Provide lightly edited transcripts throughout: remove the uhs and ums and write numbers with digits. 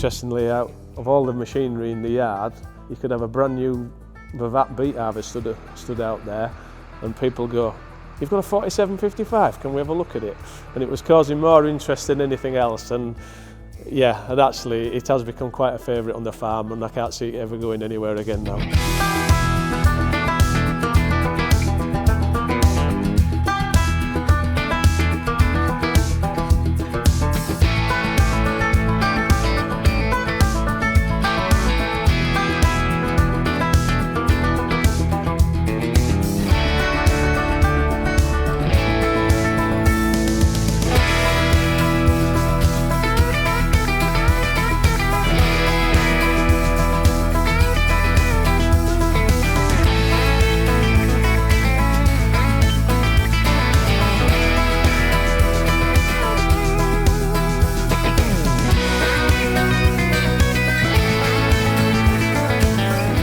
interestingly, out of all the machinery in the yard, you could have a brand new Vervaet Beet harvest stood out there, and people go, "You've got a 4755, can we have a look at it?" And it was causing more interest than anything else. And yeah, and actually it has become quite a favourite on the farm, and I can't see it ever going anywhere again now.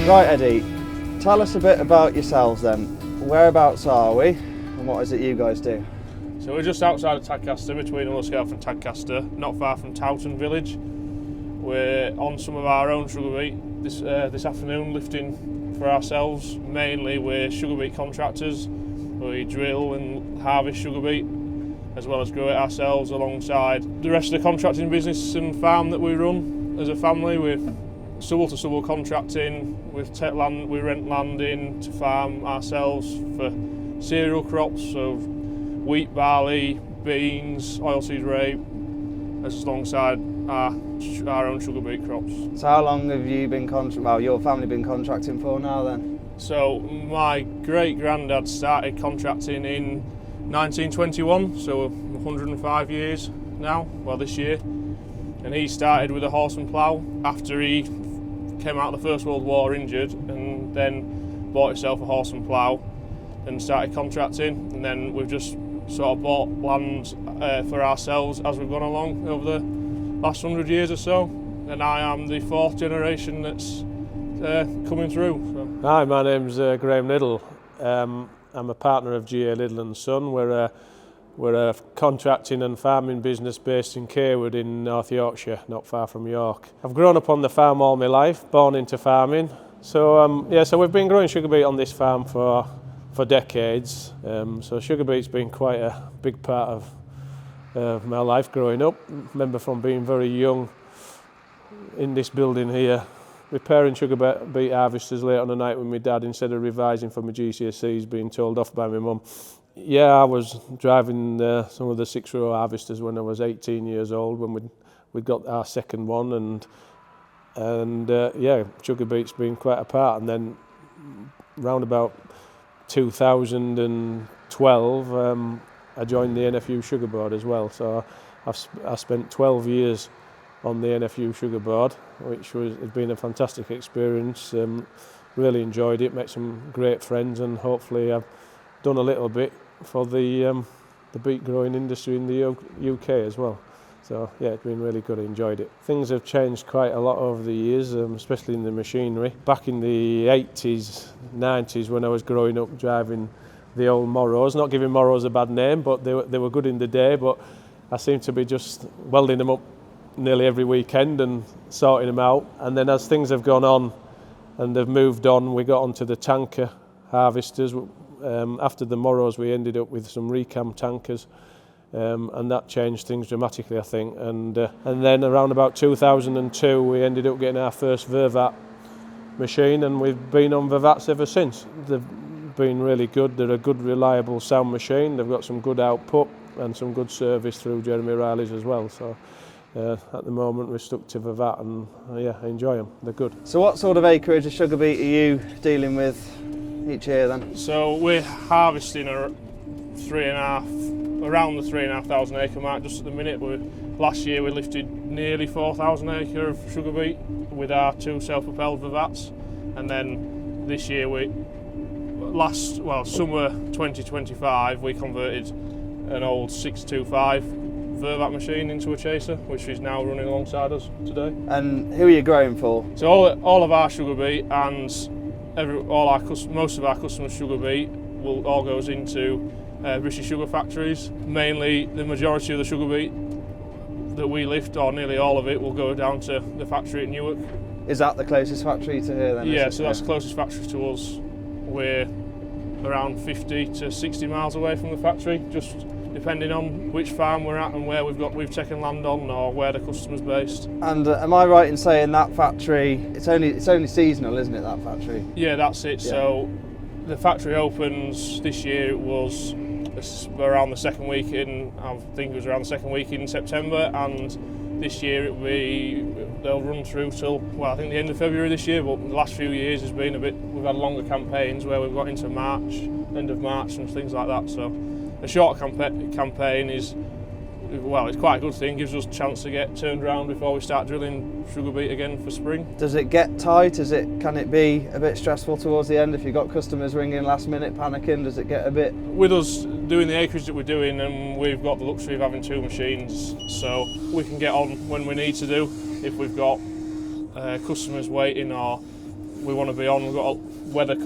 Right, Eddie, tell us a bit about yourselves then. Whereabouts are we and what is it you guys do? So we're just outside of Tadcaster, between Ullscale and Tadcaster, not far from Towton village. We're on some of our own sugar beet this afternoon, lifting for ourselves. Mainly we're sugar beet contractors. We drill and harvest sugar beet as well as grow it ourselves alongside the rest of the contracting business and farm that we run as a family. We're stubble to stubble contracting. We rent land in to farm ourselves for cereal crops, so wheat, barley, beans, oilseed rape, as alongside our own sugar beet crops. So how long have you been your family been contracting for now then? So my great granddad started contracting in 1921, so 105 years now, well this year. And he started with a horse and plough after he came out of the First World War injured, and then bought himself a horse and plough and started contracting. And then we've just sort of bought land for ourselves as we've gone along over the last 100 years or so. And I am the fourth generation that's coming through. So. Hi, my name's Graham Liddle. I'm a partner of GA Liddle & Son. We're a contracting and farming business based in Cawood in North Yorkshire, not far from York. I've grown up on the farm all my life, born into farming. So so we've been growing sugar beet on this farm for decades. So sugar beet's been quite a big part of my life growing up. I remember from being very young in this building here, repairing sugar beet harvesters late on the night with my dad instead of revising for my GCSEs, being told off by my mum. Yeah, I was driving some of the 6-row harvesters when I was 18 years old, when we got our second one, and yeah, sugar beet's been quite a part. And then round about 2012, I joined the NFU Sugar Board as well. So I spent 12 years on the NFU Sugar Board, which has been a fantastic experience. Really enjoyed it, met some great friends, and hopefully I've done a little bit for the beet growing industry in the UK as well. So yeah, it's been really good, I enjoyed it. Things have changed quite a lot over the years, especially in the machinery. Back in the 80s, 90s, when I was growing up driving the old Morrows, not giving Morrows a bad name, but they were good in the day, but I seem to be just welding them up nearly every weekend and sorting them out. And then as things have gone on and they've moved on, we got onto the tanker harvesters. After the Morrows, we ended up with some recam tankers, and that changed things dramatically, I think. And then around about 2002, we ended up getting our first Vervaet machine, and we've been on Vervaets ever since. They've been really good. They're a good, reliable, sound machine. They've got some good output and some good service through Jeremy Riley's as well. So at the moment, we're stuck to Vervaet, and yeah, I enjoy them. They're good. So what sort of acreage of sugar beet are you dealing with each year then? So we're harvesting around the 3,500 acre mark just at the minute. Last year we lifted nearly 4,000 acre of sugar beet with our 2 self-propelled Vervaets, and then this year summer 2025 we converted an old 625 Vervaet machine into a chaser, which is now running alongside us today. And who are you growing for? So all of our sugar beet and most of our customers' sugar beet all goes into British sugar factories. Mainly, the majority of the sugar beet that we lift, or nearly all of it, will go down to the factory at Newark. Is that the closest factory to here then? Yeah, so that's the closest factory to us. We're around 50 to 60 miles away from the factory, just depending on which farm we're at and where we've taken land on, or where the customer's based. And am I right in saying that factory, it's only seasonal, isn't it, that factory? Yeah, that's it. Yeah. So the factory opens this year. It was around the second week in, I think it was around the second week in September, and this year they'll run through till, well, I think the end of February this year, but the last few years has been we've had longer campaigns where we've got into March, end of March and things like that. So a short campaign is, well, it's quite a good thing, gives us a chance to get turned around before we start drilling sugar beet again for spring. Does it get tight? Can it be a bit stressful towards the end if you've got customers ringing last minute panicking? Does it get a bit? With us doing the acreage that we're doing, and we've got the luxury of having 2 machines, so we can get on when we need to do. If we've got customers waiting, or we want to be on, we've got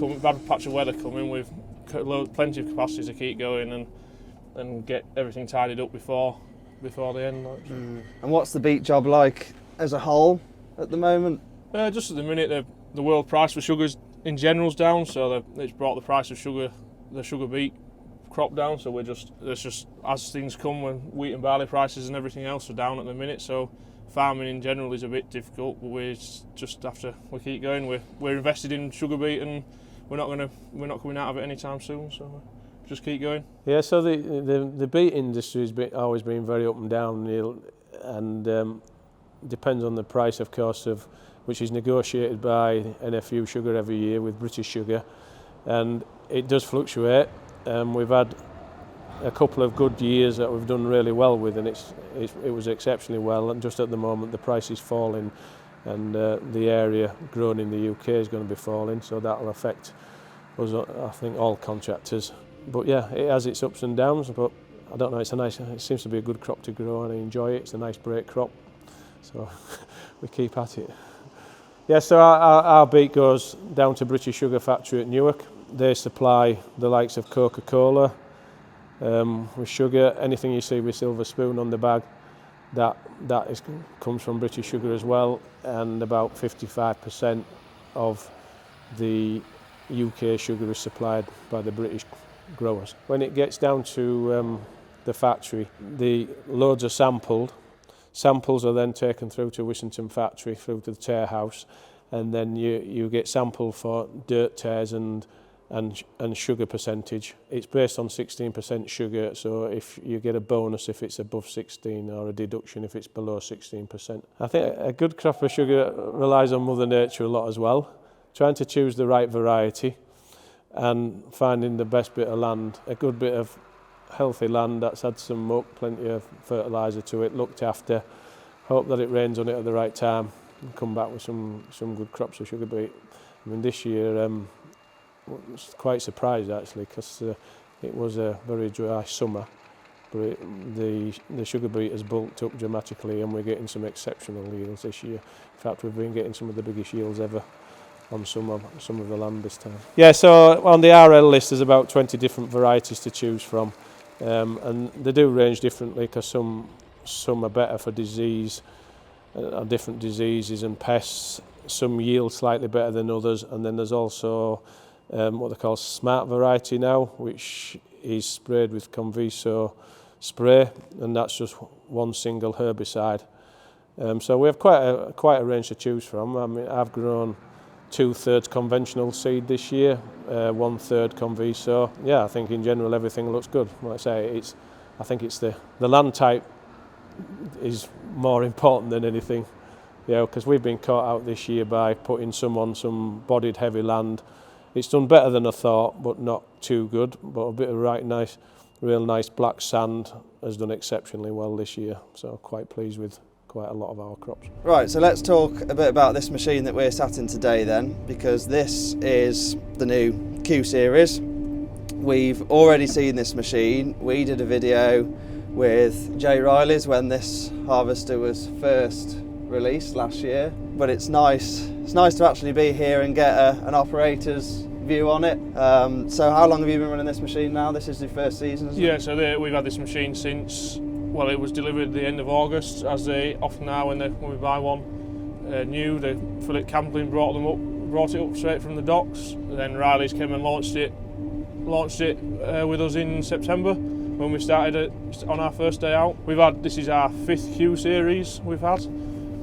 a bad patch of weather coming, we've plenty of capacity to keep going and get everything tidied up before the end. And what's the beet job like as a whole at the moment? Just at the minute, the world price for sugar in general is down, so it's brought the price of the sugar beet crop down. So it's just as things come, when wheat and barley prices and everything else are down at the minute. So farming in general is a bit difficult, but we keep going. We're invested in sugar beet, and we're not coming out of it anytime soon. So just keep going. Yeah, so the beet industry has always been very up and down, Neil, and depends on the price, of course, which is negotiated by NFU Sugar every year with British Sugar, and it does fluctuate. We've had a couple of good years that we've done really well with, and it was exceptionally well. And just at the moment, the price is falling, and the area grown in the UK is going to be falling, so that will affect us, I think, all contractors. But yeah, it has its ups and downs, but I don't know, it seems to be a good crop to grow, and I enjoy it. It's a nice break crop, so we keep at it. Yeah, so our beet goes down to British Sugar factory at Newark. They supply the likes of Coca-Cola with sugar. Anything you see with silver spoon on the bag, that comes from British Sugar as well, and about 55% of the UK sugar is supplied by the British growers. When it gets down to the factory, the loads are sampled. Samples are then taken through to Wissington factory, through to the tare house, and then you get sampled for dirt tares and sugar percentage. It's based on 16% sugar, so if you get a bonus if it's above 16, or a deduction if it's below 16%. I think a good crop of sugar relies on Mother Nature a lot as well, trying to choose the right variety and finding the best bit of land, a good bit of healthy land that's had some muck, plenty of fertiliser to it, looked after, hope that it rains on it at the right time, and come back with some good crops of sugar beet. I mean, this year I was quite surprised actually, because it was a very dry summer, but the sugar beet has bulked up dramatically, and we're getting some exceptional yields this year. In fact, we've been getting some of the biggest yields ever on some of the land this time. Yeah, so on the RL list there's about 20 different varieties to choose from, and they do range differently, because some are better for disease, different diseases and pests. Some yield slightly better than others, and then there's also what they call smart variety now, which is sprayed with Conviso spray, and that's just one single herbicide. So we have quite a range to choose from. I mean, I've grown 2/3 conventional seed this year, 1/3 Conviso. Yeah, I think in general everything looks good. Like I say, I think it's the land type is more important than anything, because we've been caught out this year by putting some on some bodied heavy land. It's done better than I thought, but not too good. But a bit of real nice black sand has done exceptionally well this year. So quite pleased with quite a lot of our crops. Right, so let's talk a bit about this machine that we're sat in today then, because this is the new Q Series. We've already seen this machine. We did a video with Jay Riley's when this harvester was first released last year, but it's nice to actually be here and get an operator's view on it. So how long have you been running this machine now? This is your first season, isn't it? Yeah, so we've had this machine since Well, it was delivered the end of August, as they often are when we buy one new. The Philip Camplin brought it up straight from the docks. And then Riley's came and launched it with us in September when we started on our first day out. This is our 5th Q Series we've had.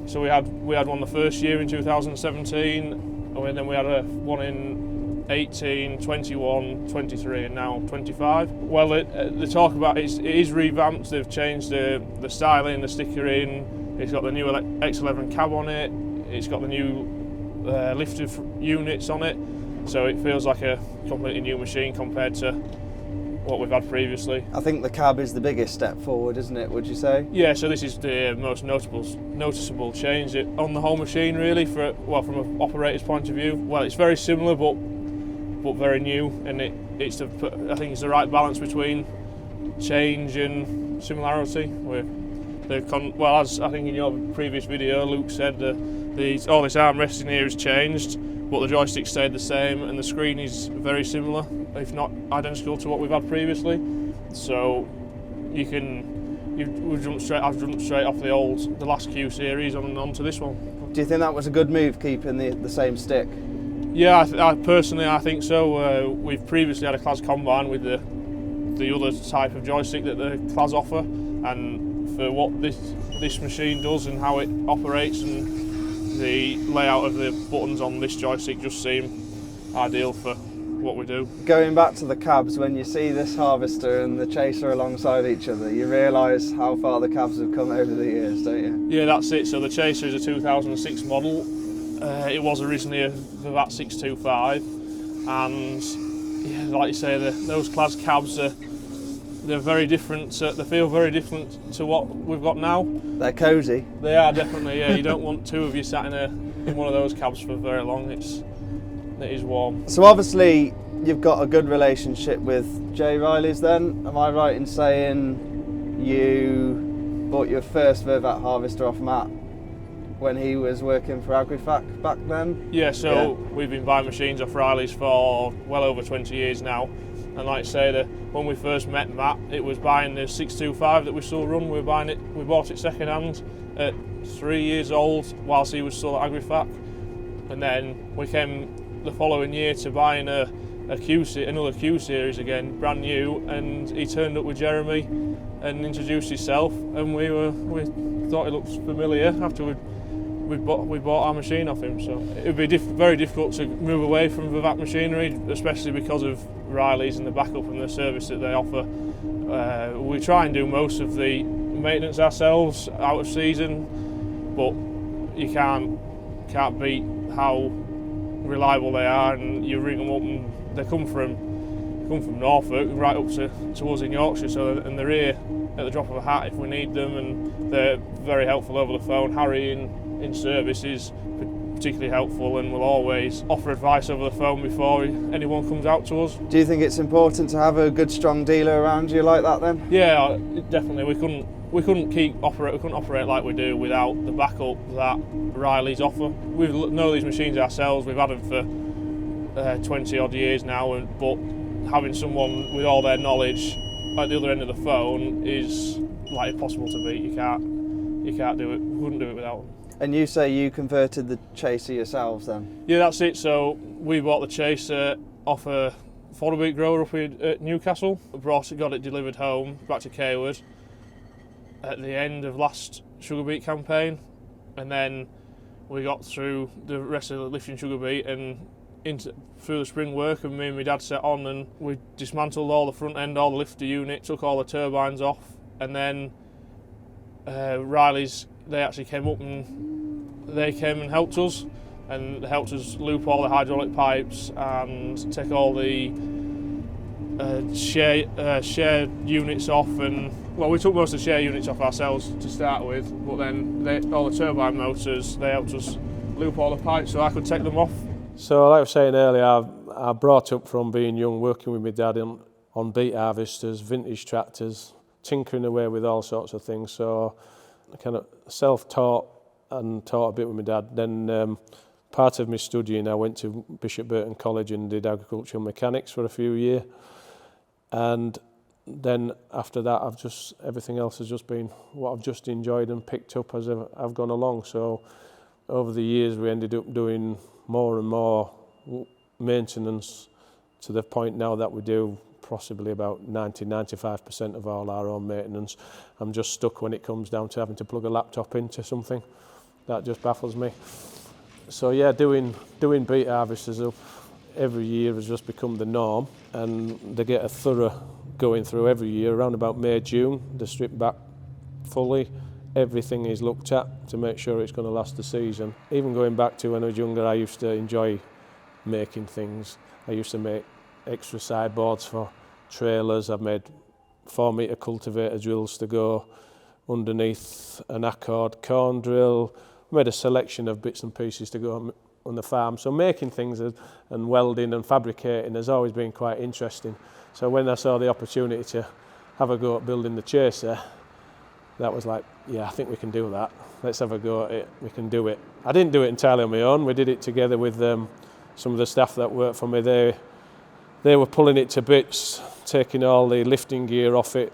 So we had one the first year in 2017, and then we had one in 18, 21, 23 and now 25. Well, the talk about it is revamped. They've changed the styling, the stickering. It's got the new X11 cab on it. It's got the new lifted units on it. So it feels like a completely new machine compared to what we've had previously. I think the cab is the biggest step forward, isn't it, would you say? Yeah, so this is the most noticeable change on the whole machine, really, from an operator's point of view. Well, it's very similar but very new, and I think it's the right balance between change and similarity. As I think in your previous video Luke said, all this armresting here has changed, but the joystick stayed the same and the screen is very similar, if not identical to what we've had previously. So I've jumped straight off the last Q Series onto this one. Do you think that was a good move, keeping the same stick? Yeah, I personally think so. We've previously had a Claas combine with the other type of joystick that the Claas offer, and for what this machine does and how it operates, and the layout of the buttons on this joystick just seem ideal for what we do. Going back to the cabs, when you see this harvester and the chaser alongside each other, you realise how far the cabs have come over the years, don't you? Yeah, that's it. So the chaser is a 2006 model. It was originally a Vervaet 625, and yeah, like you say, those Claas cabs they're very different. They feel very different to what we've got now. They're cosy. They are definitely. Yeah, you don't want two of you sat in one of those cabs for very long. It is warm. So obviously you've got a good relationship with J. Riley's then. Am I right in saying you bought your first Vervaet harvester off Matt when he was working for Agrifac back then? Yeah, so we've been buying machines off Riley's for well over 20 years now. And like I say, when we first met Matt, it was buying the 625 that we still run. We bought it second hand at 3 years old whilst he was still at Agrifac. And then we came the following year to buying another Q Series again, brand new, and he turned up with Jeremy and introduced himself, and we thought he looked familiar after we bought our machine off him. So it would be very difficult to move away from Vervaet machinery, especially because of Riley's and the backup and the service that they offer. We try and do most of the maintenance ourselves out of season, but you can't beat how reliable they are, and you ring them up and they come from Norfolk right up to us in Yorkshire, and they're here at the drop of a hat if we need them, and they're very helpful over the phone. Harry in service is particularly helpful and will always offer advice over the phone before anyone comes out to us. Do you think it's important to have a good strong dealer around you like that then? Yeah, definitely. We couldn't operate like we do without the backup that Riley's offer. We know these machines ourselves. We've had them for 20 odd years now, but having someone with all their knowledge at the other end of the phone is like impossible to beat. You can't do it. We wouldn't do it without them. And you say you converted the chaser yourselves then? Yeah, that's it. So we bought the chaser off a fodder beet grower up at Newcastle. Got it delivered home back to Cawood at the end of last sugar beet campaign, and then we got through the rest of the lifting sugar beet and through the spring work, and me and my dad set on and we dismantled all the front end, all the lifter unit, took all the turbines off, and then Riley's, they actually came up and they came and helped us, and helped us loop all the hydraulic pipes and take all the share units off, and well, we took most of the share units off ourselves to start with, but then all the turbine motors, they helped us loop all the pipes so I could take them off. So like I was saying earlier, I brought up from being young, working with my dad on beet harvesters, vintage tractors, tinkering away with all sorts of things. So I kind of self-taught and taught a bit with my dad. Then part of my studying, I went to Bishop Burton College and did agricultural mechanics for a few years. And then after that, everything else has just been what I've just enjoyed and picked up as I've gone along. So over the years, we ended up doing more and more maintenance to the point now that we do possibly about 90-95% of all our own maintenance. I'm just stuck when it comes down to having to plug a laptop into something. That just baffles me. So yeah, doing beet harvesters up every year has just become the norm, and they get a thorough going through every year. Around about May, June, they strip back fully. Everything is looked at to make sure it's going to last the season. Even going back to when I was younger, I used to enjoy making things. I used to make extra sideboards for trailers. I've made 4-metre cultivator drills to go underneath an accord corn drill. I made a selection of bits and pieces to go on the farm. So making things and welding and fabricating has always been quite interesting. So when I saw the opportunity to have a go at building the chaser, that was like, yeah, I think we can do that. Let's have a go at it. We can do it. I didn't do it entirely on my own. We did it together with some of the staff that worked for me. They were pulling it to bits, taking all the lifting gear off it,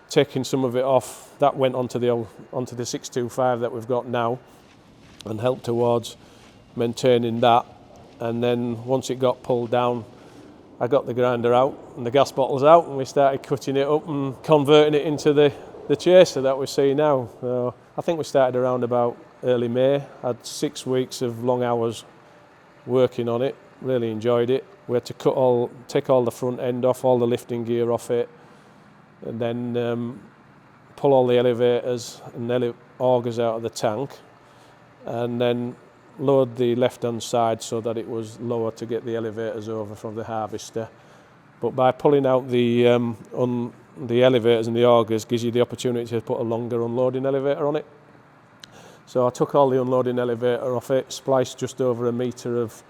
taking some of it off. That went onto the 625 that we've got now, and helped towards maintaining that. And then once it got pulled down, I got the grinder out and the gas bottles out, and we started cutting it up and converting it into the chaser that we see now. So I think we started around about early May. I had 6 weeks of long hours working on it, really enjoyed it. We had to take all the front end off, all the lifting gear off it, and then pull all the elevators and augers out of the tank, and then load the left-hand side so that it was lower to get the elevators over from the harvester. But by pulling out the elevators and the augers gives you the opportunity to put a longer unloading elevator on it. So I took all the unloading elevator off it, spliced just over 1 metre of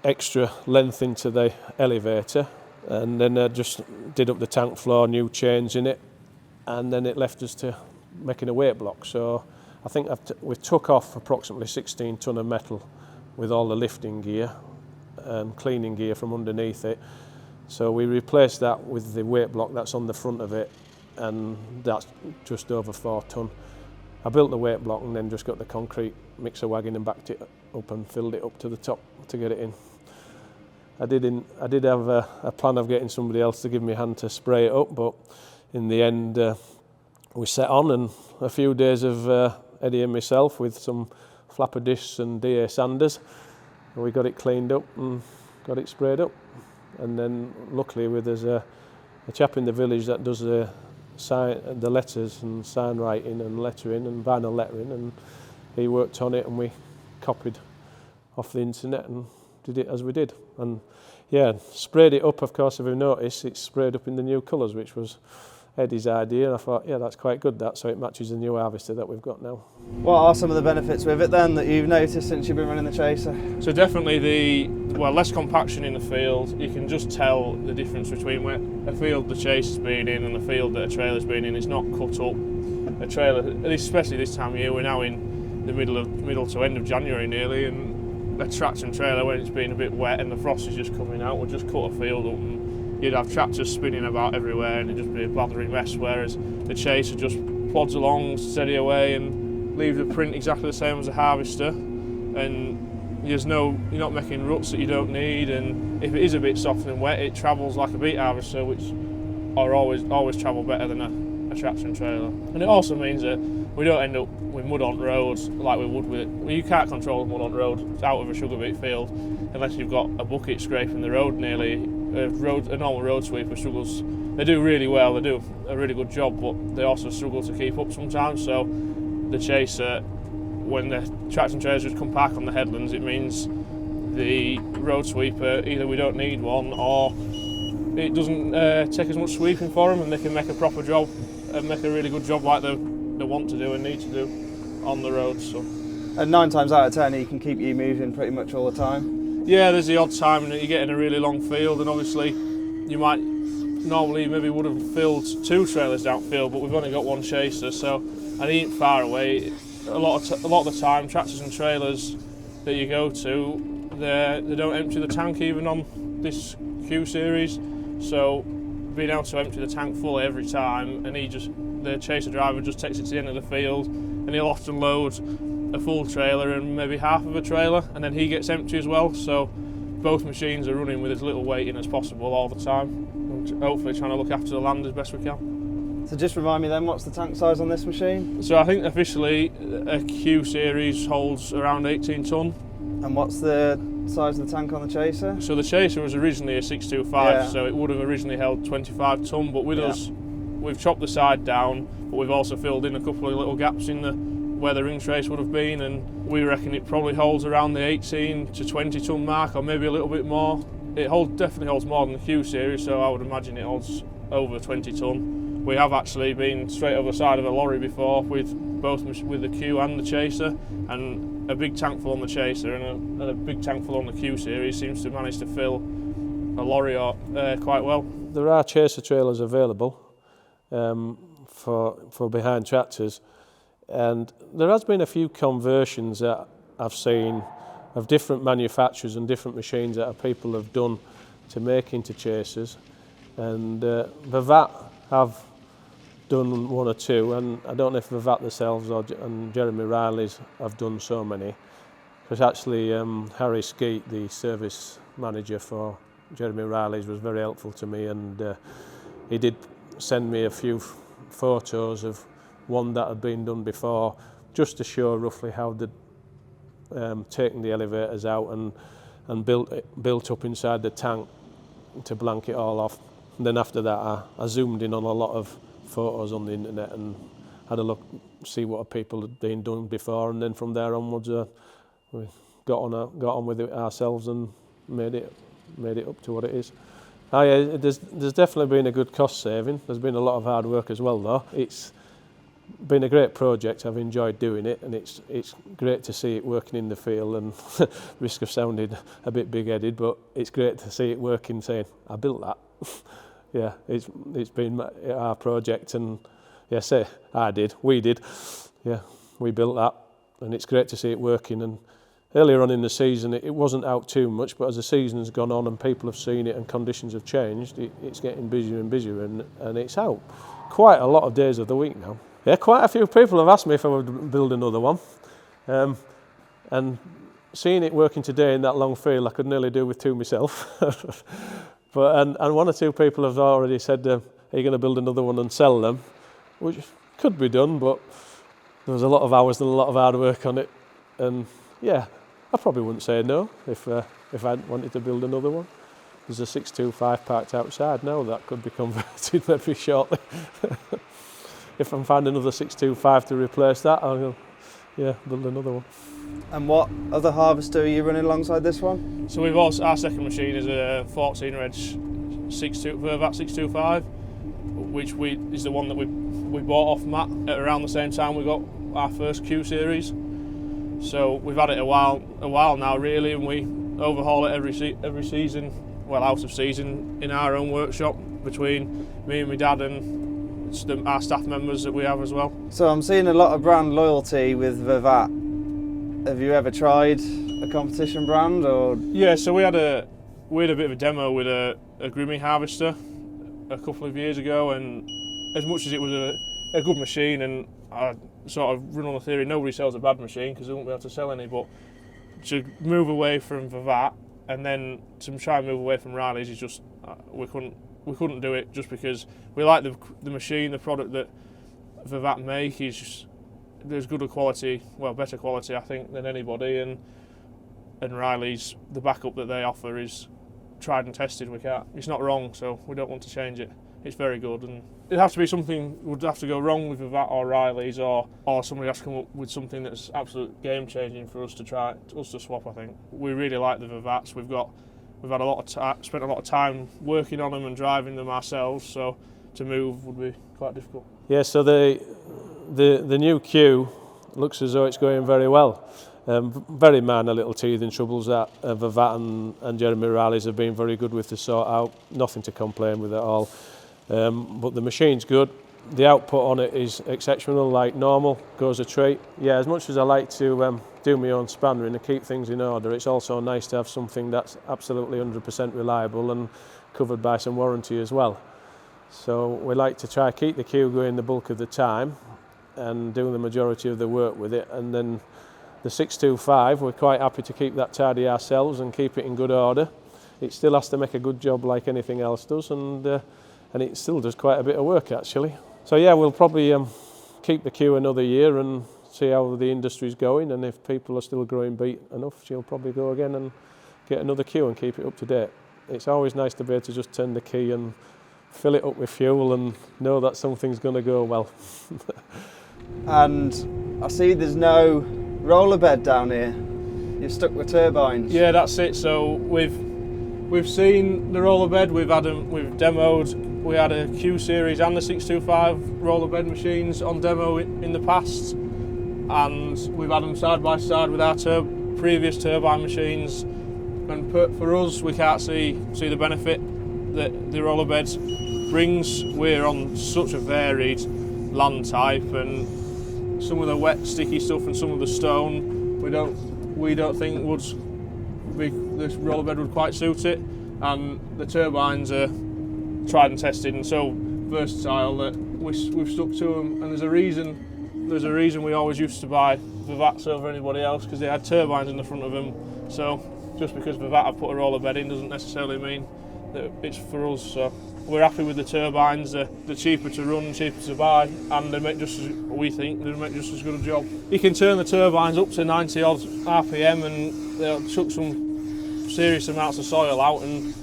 extra length into the elevator, and then I just did up the tank floor, new chains in it, and then it left us to making a weight block. So I think we took off approximately 16 tonne of metal with all the lifting gear and cleaning gear from underneath it. So we replaced that with the weight block that's on the front of it, and that's just over 4 tonne. I built the weight block and then just got the concrete mixer wagon and backed it up and filled it up to the top to get it in. I did have a plan of getting somebody else to give me a hand to spray it up, but in the end we set on, and a few days of Eddie and myself with some flapper discs and DA sanders, and we got it cleaned up and got it sprayed up. And then luckily there's a chap in the village that does the letters and sign writing and lettering and vinyl lettering, and he worked on it, and we copied off the internet and did it as we did. And yeah, sprayed it up. Of course, if you notice, it's sprayed up in the new colours, which was Eddie's idea, and I thought, yeah, that's quite good, so it matches the new harvester that we've got now. What are some of the benefits with it then that you've noticed since you've been running the chaser? So definitely less compaction in the field. You can just tell the difference between where a field the chaser's been in and a field that a trailer's been in. It's not cut up. A trailer, especially this time of year, we're now in the middle to end of January nearly, and a tractor and trailer, when it's been a bit wet and the frost is just coming out, we'll just cut a field up and you'd have tractors spinning about everywhere and it'd just be a blathering mess, whereas the chaser just plods along, steady away, and leaves the print exactly the same as a harvester, and you're not making ruts that you don't need, and if it is a bit soft and wet, it travels like a beet harvester, which are always travel better than a tractor and trailer. And it also means that we don't end up with mud on roads like we would with you can't control mud on road. It's out of a sugar beet field unless you've got a bucket scraping the road nearly. A normal road sweeper struggles. They do really well, they do a really good job, but they also struggle to keep up sometimes. So the chaser, when the tractor and trailers just come back on the headlands, it means the road sweeper, either we don't need one or it doesn't take as much sweeping for them, and they can make a proper job and make a really good job like they want to do and need to do on the road. So. And 9 times out of 10 you can keep you moving pretty much all the time? Yeah, there's the odd time that you get in a really long field, and obviously you might normally maybe would have filled 2 trailers downfield, but we've only got 1 chaser, so and he ain't far away. A lot of the time, tractors and trailers that you go to, they don't empty the tank even on this Q Series, so being able to empty the tank fully every time, and the chaser driver just takes it to the end of the field, and he'll often load a full trailer and maybe half of a trailer, and then he gets empty as well. So both machines are running with as little weight in as possible all the time, and hopefully trying to look after the land as best we can. So just remind me then, what's the tank size on this machine? So I think officially a Q Series holds around 18 tonne. And what's the size of the tank on the chaser? So the chaser was originally a 625, Yeah. so it would have originally held 25 tonne, but with us, we've chopped the side down, but we've also filled in a couple of little gaps in where the ring trace would have been, and we reckon it probably holds around the 18 to 20 tonne mark, or maybe a little bit more. It definitely holds more than the Q Series, so I would imagine it holds over 20 tonne. We have actually been straight over the side of a lorry before with the Q and the chaser, and a big tank full on the chaser and a big tank full on the Q Series seems to manage to fill a lorry quite well. There are chaser trailers available for behind tractors, and there has been a few conversions that I've seen of different manufacturers and different machines that people have done to make into chasers, and Vervaet have done one or two, and I don't know if Vervaet themselves and Jeremy Riley's have done so many, because actually Harry Skeet, the service manager for Jeremy Riley's, was very helpful to me, and he did send me a few photos of one that had been done before, just to show roughly how they'd taken the elevators out and built up inside the tank to blank it all off. And then after that I zoomed in on a lot of photos on the internet and had a look, see what people had been done before, and then from there onwards we got on with it ourselves and made it up to what it is. There's definitely been a good cost saving. There's been a lot of hard work as well though. It's been a great project. I've enjoyed doing it, and it's great to see it working in the field, and risk of sounding a bit big-headed, but it's great to see it working, saying I built that. Yeah, it's been our project, and yeah, we did. Yeah, we built that, and it's great to see it working. And earlier on in the season it wasn't out too much, but as the season's gone on and people have seen it and conditions have changed, it's getting busier and busier, and it's out quite a lot of days of the week now. Yeah, quite a few people have asked me if I would build another one, and seeing it working today in that long field, I could nearly do with two myself. And one or two people have already said, are you going to build another one and sell them? Which could be done, but there was a lot of hours and a lot of hard work on it, and yeah, I probably wouldn't say no if I wanted to build another one. There's a 625 parked outside now that could be converted maybe shortly. If I find another 625 to replace that, I'll build another one. And what other harvester are you running alongside this one? So our second machine is a 14 Reg Vervaet 625, which is the one that we bought off Matt at around the same time we got our first Q Series. So we've had it a while now really, and we overhaul it every season, well out of season, in our own workshop between me and my dad and our staff members that we have as well. So I'm seeing a lot of brand loyalty with Vervaet. Have you ever tried a competition brand, or? Yeah, so we had a bit of a demo with a Grimmy harvester a couple of years ago, and as much as it was a good machine, and I sort of run on the theory nobody sells a bad machine because they won't be able to sell any, but to move away from Vervaet and then to try and move away from Riley's is just we couldn't do it, just because we like the machine, the product that Vervaet make is just, there's good quality, well better quality I think than anybody, and Riley's, the backup that they offer is tried and tested. It's not wrong, so we don't want to change it. It's very good, and it'd have to be something would have to go wrong with Vervaet or Riley's, or somebody has to come up with something that's absolute game changing for us to swap. I think we really like the Vervaets. We've had spent a lot of time working on them and driving them ourselves, so to move would be quite difficult. Yeah, so the new Q looks as though it's going very well. Very minor little teething troubles that Vervaet and Jeremy Riley's have been very good with to sort out. Nothing to complain with at all. But the machine's good. The output on it is exceptional, like normal, goes a treat. Yeah, as much as I like to do my own spannering and keep things in order, it's also nice to have something that's absolutely 100% reliable and covered by some warranty as well. So we like to try keep the queue going the bulk of the time and do the majority of the work with it. And then the 625, we're quite happy to keep that tidy ourselves and keep it in good order. It still has to make a good job like anything else does, and it still does quite a bit of work actually. So yeah, we'll probably keep the queue another year and see how the industry's going, and if people are still growing beet enough, she'll probably go again and get another queue and keep it up to date. It's always nice to be able to just turn the key and fill it up with fuel and know that something's going to go well. And I see there's no roller bed down here. You've stuck with turbines. Yeah, that's it. So we've seen the roller bed. We've demoed. We had a Q Series and the 625 roller bed machines on demo in the past, and we've had them side by side with our previous turbine machines. And for us, we can't see the benefit that the roller bed brings. We're on such a varied land type, and some of the wet, sticky stuff and some of the stone, we don't think this roller bed would quite suit it. And the turbines are tried and tested and so versatile that we've stuck to them. And there's a reason we always used to buy Vervaets over anybody else, because they had turbines in the front of them. So just because Vervaet have put a roller bed in doesn't necessarily mean that it's for us. So we're happy with the turbines. They're cheaper to run, cheaper to buy, and they make just as good a job. You can turn the turbines up to 90 odd RPM and they'll chuck some serious amounts of soil out and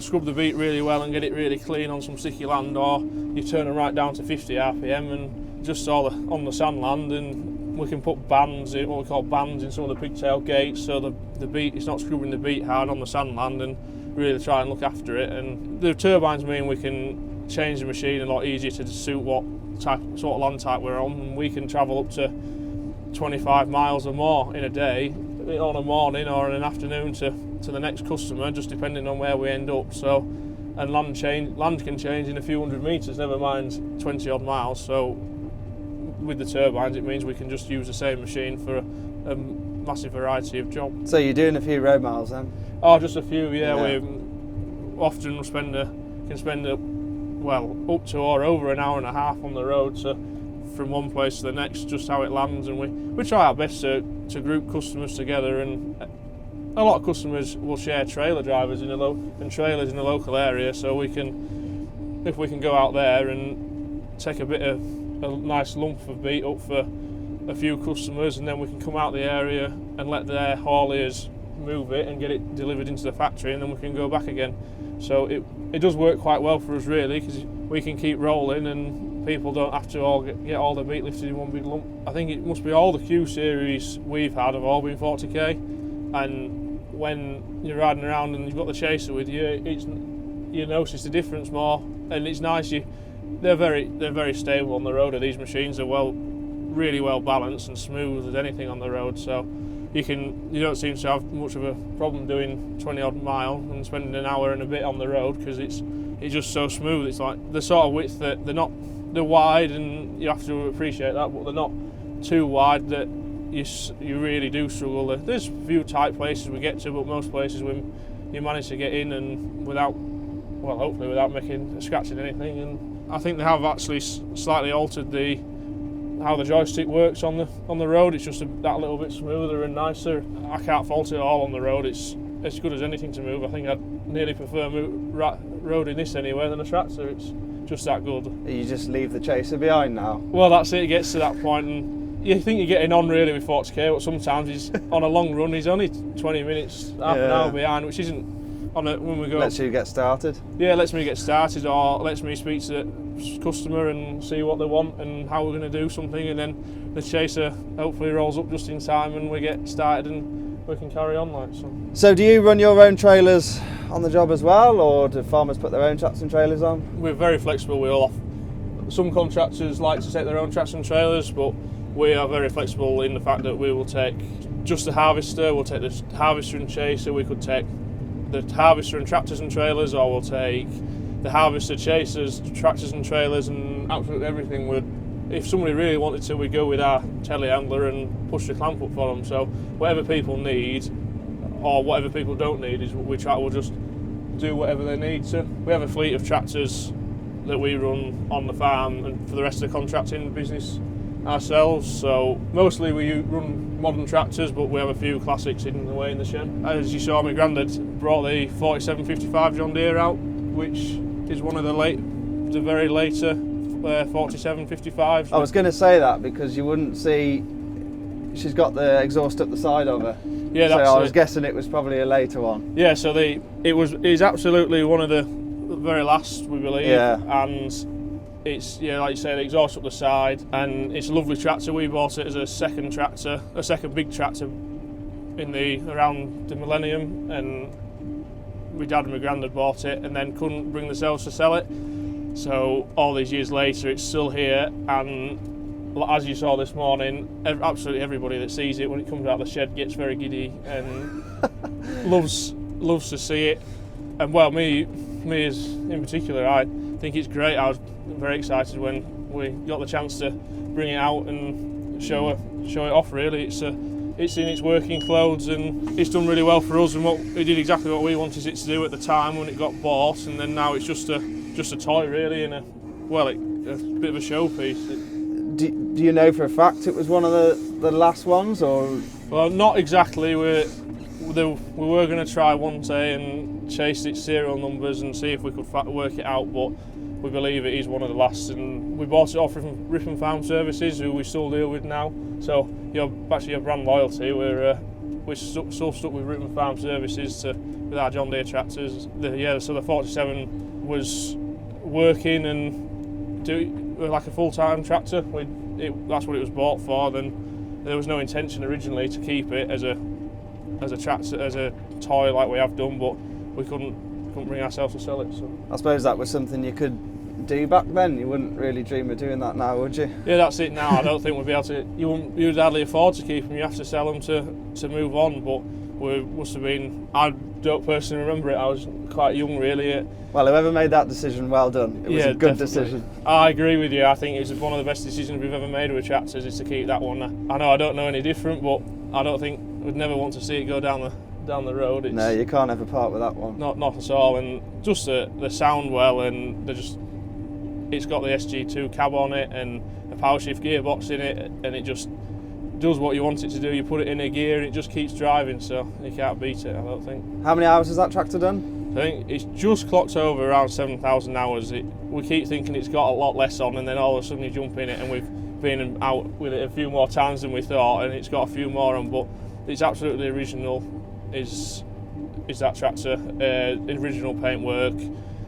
scrub the beet really well and get it really clean on some sticky land, or you turn them right down to 50 RPM and just on the sand land, and we can put bands in, what we call bands, in some of the pigtail gates, so the beet, it's not scrubbing the beet hard on the sand land, and really try and look after it. And the turbines mean we can change the machine a lot easier to suit what sort of land type we're on, and we can travel up to 25 miles or more in a day, on a morning or in an afternoon to the next customer, just depending on where we end up. So, and land can change in a few hundred metres, never mind 20 odd miles. So with the turbines, it means we can just use the same machine for a massive variety of jobs. So you're doing a few road miles then? Oh, just a few, yeah. We often can spend up to or over an hour and a half on the road, so from one place to the next, just how it lands. And we try our best to group customers together, and a lot of customers will share trailer drivers and trailers in the local area, so if we can go out there and take a nice lump of beet up for a few customers, and then we can come out the area and let their hauliers move it and get it delivered into the factory, and then we can go back again. So it does work quite well for us, really, because we can keep rolling and people don't have to get all the beet lifted in one big lump. I think it must be all the Q Series we've had have all been 40k, and when you're riding around and you've got the chaser with you, you notice the difference more, and it's nice. They're very stable on the road. These machines are really well balanced and smooth as anything on the road. So you don't seem to have much of a problem doing 20 odd mile and spending an hour and a bit on the road, because it's just so smooth. It's like the sort of width that they're wide, and you have to appreciate that, but they're not too wide that you really do struggle. There's a few tight places we get to, but most places you manage to get in and hopefully without scratching anything. And I think they have actually slightly altered how the joystick works on the road. It's just that little bit smoother and nicer. I can't fault it all on the road. It's as good as anything to move. I think I'd nearly prefer roading this anyway than a tractor. It's just that good. You just leave the chaser behind now? Well, that's it. It gets to that point, and you think you're getting on really with 40k, but sometimes he's on a long run. He's only 20 minutes, half an hour behind, which isn't when we go. Lets you get started. Yeah, lets me get started, or lets me speak to the customer and see what they want and how we're going to do something, and then the chaser hopefully rolls up just in time and we get started and we can carry on like so. So do you run your own trailers on the job as well, or do farmers put their own tractors and trailers on? We're very flexible. Some contractors like to take their own tractors and trailers, but we are very flexible in the fact that we will take just the harvester, we'll take the harvester and chaser, we could take the harvester and tractors and trailers, or we'll take the harvester, chasers, tractors and trailers, and absolutely everything. If somebody really wanted to, we'd go with our telehandler and push the clamp up for them. So whatever people need, or whatever people don't need, is we'll just do whatever they need to. We have a fleet of tractors that we run on the farm and for the rest of the contracting business ourselves, so mostly we run modern tractors, but we have a few classics hidden away in the shed. As you saw, my granddad brought the 4755 John Deere out, which is one of the very later 4755s. I was going to say that because you wouldn't see, she's got the exhaust up the side of her. Yeah, that's so I was guessing it was probably a later one. Yeah, so it's absolutely one of the very last, we believe. Yeah. And it's, yeah, like you say, the exhaust up the side, and it's a lovely tractor. We bought it as a second big tractor around the millennium, and my dad and my granddad bought it and then couldn't bring themselves to sell it. So all these years later, it's still here, and as you saw this morning, absolutely everybody that sees it when it comes out of the shed gets very giddy and loves to see it. And well, me as in particular, I think it's great. I was very excited when we got the chance to bring it out and show it off. Really, it's in its working clothes, and it's done really well for us. And it did exactly what we wanted it to do at the time when it got bought. And then now it's just a toy, really, and a bit of a showpiece. Do you know for a fact it was one of the last ones, or? Well, not exactly. We were going to try one day and chase its serial numbers and see if we could work it out, but we believe it is one of the last. And we bought it off from Ripon Farm Services, who we still deal with now. So your brand loyalty. We're still stuck with Ripon Farm Services with our John Deere tractors. So the 47 was working and like a full-time tractor. That's what it was bought for. Then there was no intention originally to keep it as a tractor, as a toy like we have done, but we couldn't bring ourselves to sell it. So I suppose that was something you could do back then. You wouldn't really dream of doing that now, would you? Yeah, that's it now. I don't think we'd be able to. You'd hardly afford to keep them. You have to sell them to move on. But we must have been. I don't personally remember it. I was quite young, really. Well, whoever made that decision, well done. It was a good decision. I agree with you. I think it's one of the best decisions we've ever made with tractors is to keep that one. I know I don't know any different, but I don't think we'd never want to see it go down the road. No, you can't ever part with that one. Not at all. And just the sound well, and it's got the SG2 cab on it and a power shift gearbox in it, and it just does what you want it to do. You put it in a gear and it just keeps driving, so you can't beat it, I don't think. How many hours has that tractor done? I think it's just clocked over around 7,000 hours. We keep thinking it's got a lot less on, and then all of a sudden you jump in it, and we've been out with it a few more times than we thought, and it's got a few more on, but it's absolutely original. Is that tractor, original paintwork.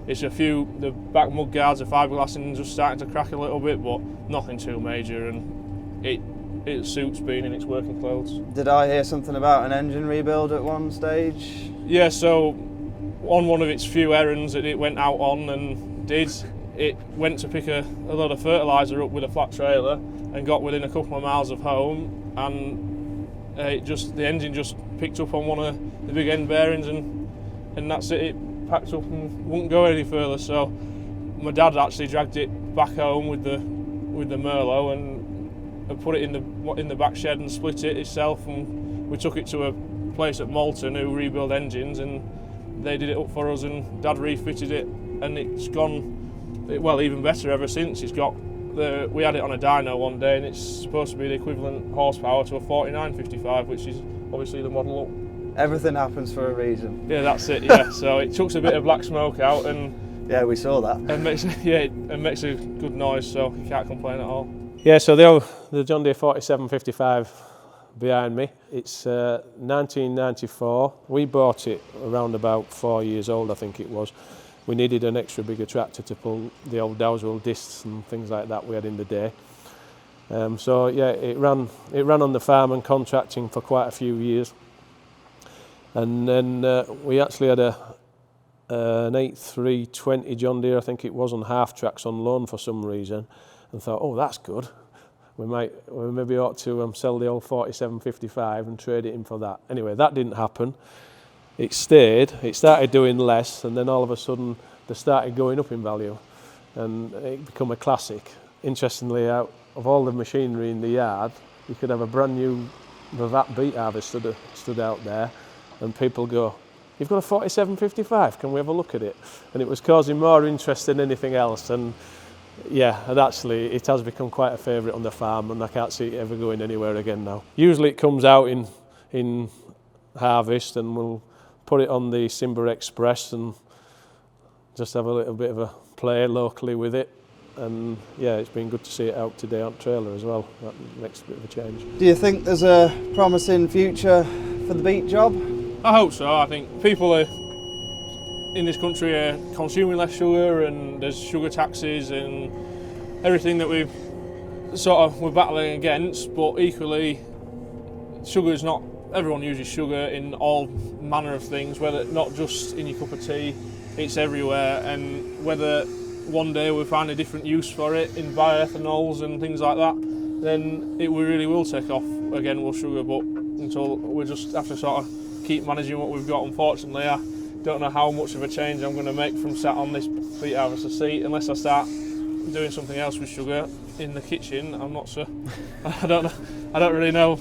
It's the back mud guards, the fiberglass is just starting to crack a little bit, but nothing too major, and it suits being in its working clothes. Did I hear something about an engine rebuild at one stage? Yeah, so on one of its few errands that it went out on and it went to pick a load of fertiliser up with a flat trailer and got within a couple of miles of home, and the engine just picked up on one of the big end bearings, and that's it. It packed up and wouldn't go any further. So my dad actually dragged it back home with the Merlot and put it in the back shed and split it itself, and we took it to a place at Malton who rebuild engines, and they did it up for us, and Dad refitted it, and it's gone even better ever since. We had it on a dyno one day, and it's supposed to be the equivalent horsepower to a 4955, which is obviously the model up. Everything happens for a reason. Yeah, that's it. Yeah, so it chucks a bit of black smoke out, and yeah, we saw that. And makes a good noise, so you can't complain at all. Yeah, so the John Deere 4755 behind me, it's 1994. We bought it around about 4 years old, I think it was. We needed an extra bigger tractor to pull the old Dowswell discs and things like that we had in the day. So yeah, it ran on the farm and contracting for quite a few years. And then we actually had an 8320 John Deere, I think it was, on half tracks on loan for some reason, and thought, oh, that's good. We maybe ought to sell the old 4755 and trade it in for that. Anyway, that didn't happen. It stayed. It started doing less, and then all of a sudden they started going up in value, and it became a classic. Interestingly, out of all the machinery in the yard, you could have a brand new Vervaet Beet harvest stood out there, and people go, you've got a 4755, can we have a look at it? And it was causing more interest than anything else. And yeah, and actually it has become quite a favourite on the farm, and I can't see it ever going anywhere again now. Usually it comes out in harvest, and we'll put it on the Simba Express and just have a little bit of a play locally with it. And yeah, it's been good to see it out today on trailer as well. That makes a bit of a change. Do you think there's a promising future for the beet job? I hope so. I think people in this country are consuming less sugar, and there's sugar taxes and everything that we're battling against. But equally, sugar is not. Everyone uses sugar in all manner of things, whether not just in your cup of tea. It's everywhere, and whether one day we find a different use for it in bioethanols and things like that, then it really will take off again with sugar. But until we just have to sort of keep managing what we've got. Unfortunately, I don't know how much of a change I'm going to make from sat on this beet harvester seat unless I start doing something else with sugar in the kitchen. I'm not sure. I don't really know.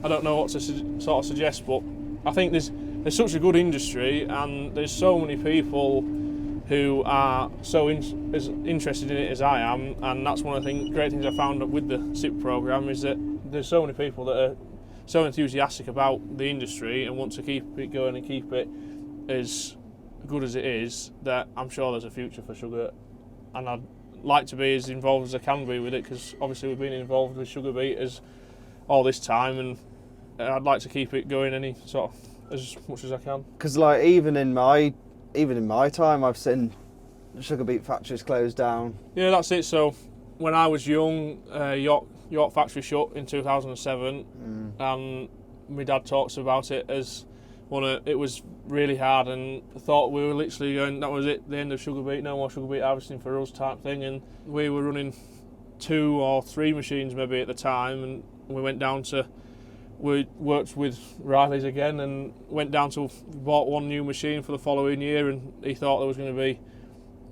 I don't know what to sort of suggest, but I think there's such a good industry, and there's so many people who are so as interested in it as I am, and that's one of the great things I found with the SIP programme, is that there's so many people that are so enthusiastic about the industry and want to keep it going and keep it as good as it is, that I'm sure there's a future for sugar, and I'd like to be as involved as I can be with it, because obviously we've been involved with sugar beet all this time, and I'd like to keep it going as much as I can. Because like even in my time, I've seen sugar beet factories closed down. Yeah, that's it. So when I was young, York factory shut in 2007, and my dad talks about it as it was really hard, and thought we were literally going, that was it, the end of sugar beet, no more sugar beet harvesting for us type thing. And we were running 2 or 3 machines maybe at the time, and we worked with Riley's again and went down to bought 1 new machine for the following year, and he thought there was going to be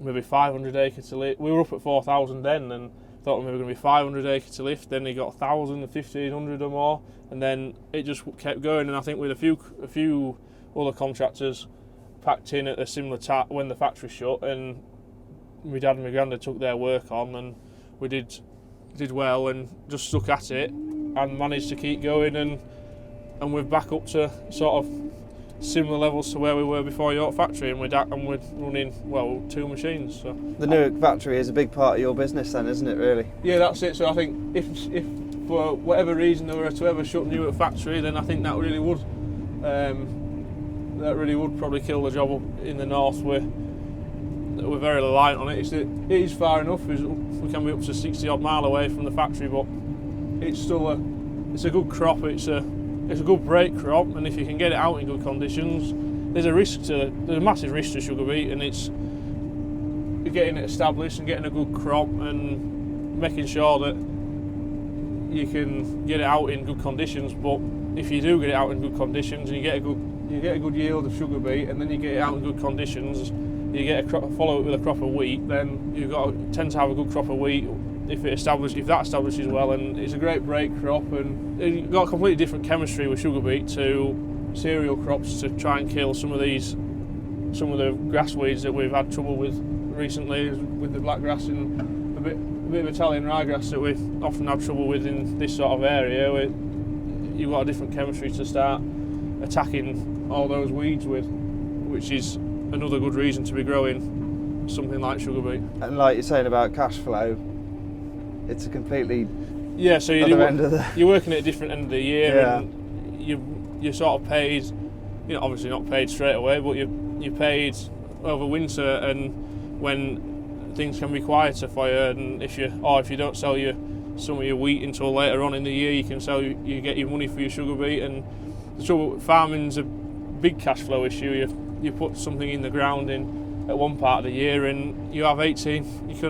maybe 500 acre to lift. We were up at 4,000 then, and thought we were going to be 500 acre to lift. Then he got 1,000 and 1,500 or more, and then it just kept going. And I think with a few other contractors packed in at a similar time when the factory shut, and my dad and my granddad took their work on, and we did well and just stuck at it and managed to keep going, and we're back up to sort of similar levels to where we were before York factory, and we're running 2 machines. So the Newark factory is a big part of your business then, isn't it, really? Yeah, that's it. So I think if for whatever reason they were to ever shut Newark factory, then I think that really would probably kill the job up in the north. We're very reliant on it. It is far enough. We can be up to 60 odd mile away from the factory, but it's still a good crop. It's a good break crop, and if you can get it out in good conditions, there's a massive risk to sugar beet, and it's getting it established and getting a good crop and making sure that you can get it out in good conditions. But if you do get it out in good conditions and you get a good yield of sugar beet, and then you get it out in good conditions, you get follow it with a crop of wheat, then you've got tend to have a good crop of wheat if that establishes well, and it's a great break crop. And you've got a completely different chemistry with sugar beet to cereal crops to try and kill some of the grass weeds that we've had trouble with recently, with the blackgrass and a bit of Italian ryegrass that we've often had trouble with in this sort of area. You've got a different chemistry to start attacking all those weeds with, which is another good reason to be growing something like sugar beet. And like you're saying about cash flow, it's a completely so you're working at a different end of the year, and you're sort of paid, obviously not paid straight away, but you're paid over winter, and when things can be quieter for you, and if you don't sell some of your wheat until later on in the year, you get your money for your sugar beet. And the trouble with farming's a big cash flow issue. You put something in the ground at one part of the year, and you can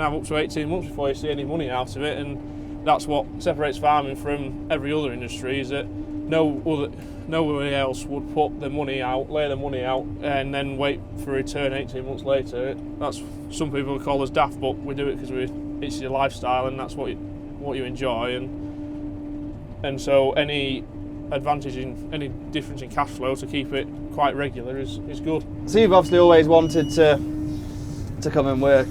have up to 18 months before you see any money out of it. And that's what separates farming from every other industry, is that nobody else would put their money out, lay their money out, and then wait for a return 18 months later. That's, some people call us daft, but we do it because it's your lifestyle, and that's what you enjoy. And so any advantage in any difference in cash flow to keep it quite regular is good. So you've obviously always wanted to come and work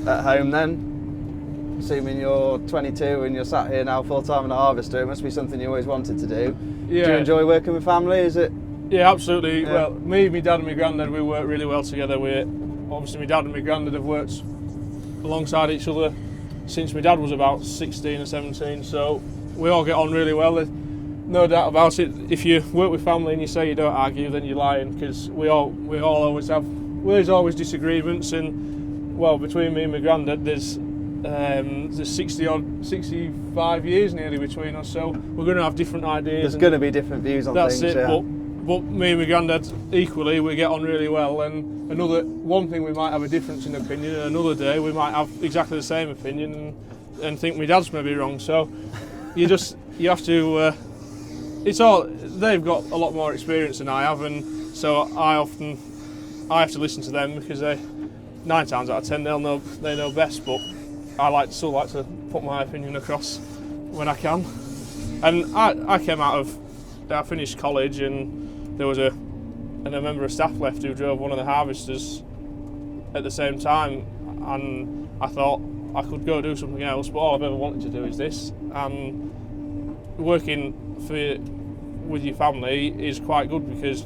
at home then? Assuming you're 22 and you're sat here now full time in a harvester, it must be something you always wanted to do. Yeah. Do you enjoy working with family? Is it? Yeah, absolutely. Yeah. Well, me, my dad and my granddad, we work really well together. Obviously my dad and my granddad have worked alongside each other since my dad was about 16 or 17, so we all get on really well. There's no doubt about it. If you work with family and you say you don't argue, then you're lying, because we all always have. There's always disagreements, and well, between me and my granddad, there's 65 years nearly between us, so we're going to have different ideas. There's going to be different views on things. That's it. Yeah. But me and my granddad equally, we get on really well. And one thing we might have a difference in opinion, and another day we might have exactly the same opinion and think my dad's maybe wrong. So you have to. They've got a lot more experience than I have, and so I have to listen to them, because 9 times out of 10 they know best. But I still like to put my opinion across when I can. And I finished college, and there was a member of staff left who drove one of the harvesters at the same time, and I thought I could go do something else, but all I've ever wanted to do is this. And working with your family is quite good, because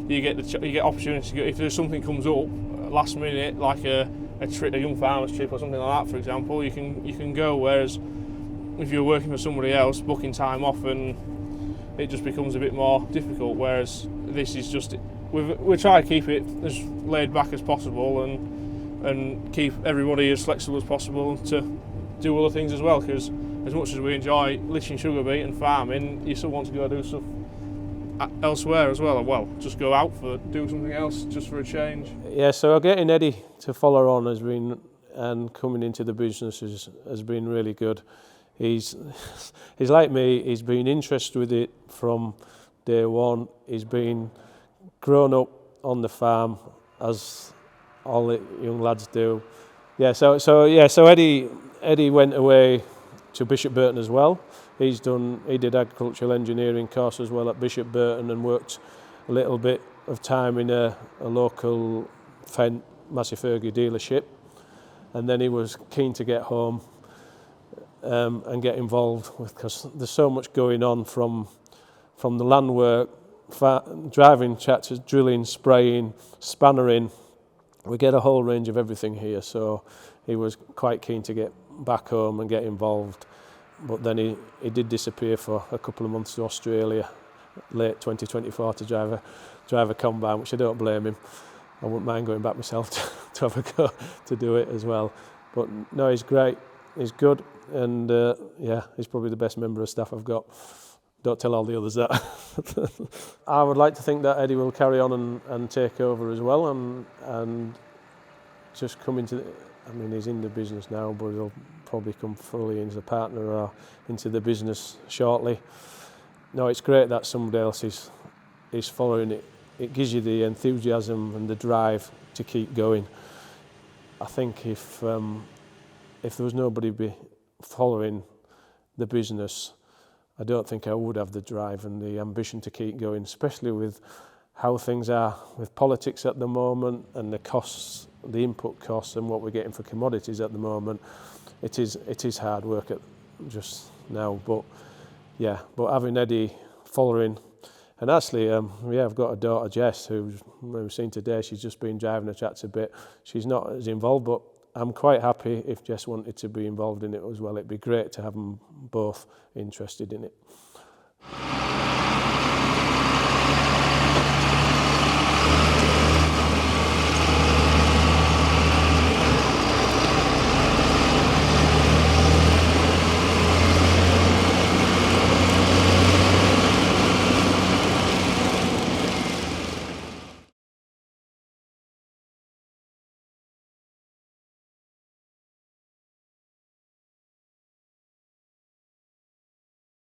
you get opportunities to go, if there's something comes up last minute, like a young farmer's trip or something like that, for example, you can go. Whereas if you're working for somebody else, booking time off, and it just becomes a bit more difficult. Whereas this is just, we try to keep it as laid back as possible, and keep everybody as flexible as possible to do other things as well, because as much as we enjoy lishing sugar beet and farming, you still want to go do stuff elsewhere as well. Well, just go out do something else just for a change. Yeah, so getting Eddie to follow on and coming into the business has been really good. He's like me, he's been interested with it from day one. He's been grown up on the farm, as all the young lads do. Yeah, so Eddie went away to Bishop Burton as well. He did agricultural engineering course as well at Bishop Burton, and worked a little bit of time in a local Fendt Massey Ferguson dealership, and then he was keen to get home and get involved, because there's so much going on from the land work, driving tractors, drilling, spraying, spannering. We get a whole range of everything here, so he was quite keen to get back home and get involved. But then he did disappear for a couple of months to Australia, late 2024, to drive a combine, which I don't blame him. I wouldn't mind going back myself to have a go to do it as well. But no, he's great, he's good, and he's probably the best member of staff I've got. Don't tell all the others that. I would like to think that Eddie will carry on and take over as well, and just come into he's in the business now, but he'll probably come fully into the partner or into the business shortly. No, it's great that somebody else is following it. It gives you the enthusiasm and the drive to keep going. I think if there was nobody following the business, I don't think I would have the drive and the ambition to keep going, especially with how things are with politics at the moment, and the costs, the input costs, and what we're getting for commodities at the moment. It is hard work just now, but having Eddie following, and actually I've got a daughter, Jess, who we've seen today. She's just been driving a tractor a bit. She's not as involved, but I'm quite happy if Jess wanted to be involved in it as well. It'd be great to have them both interested in it.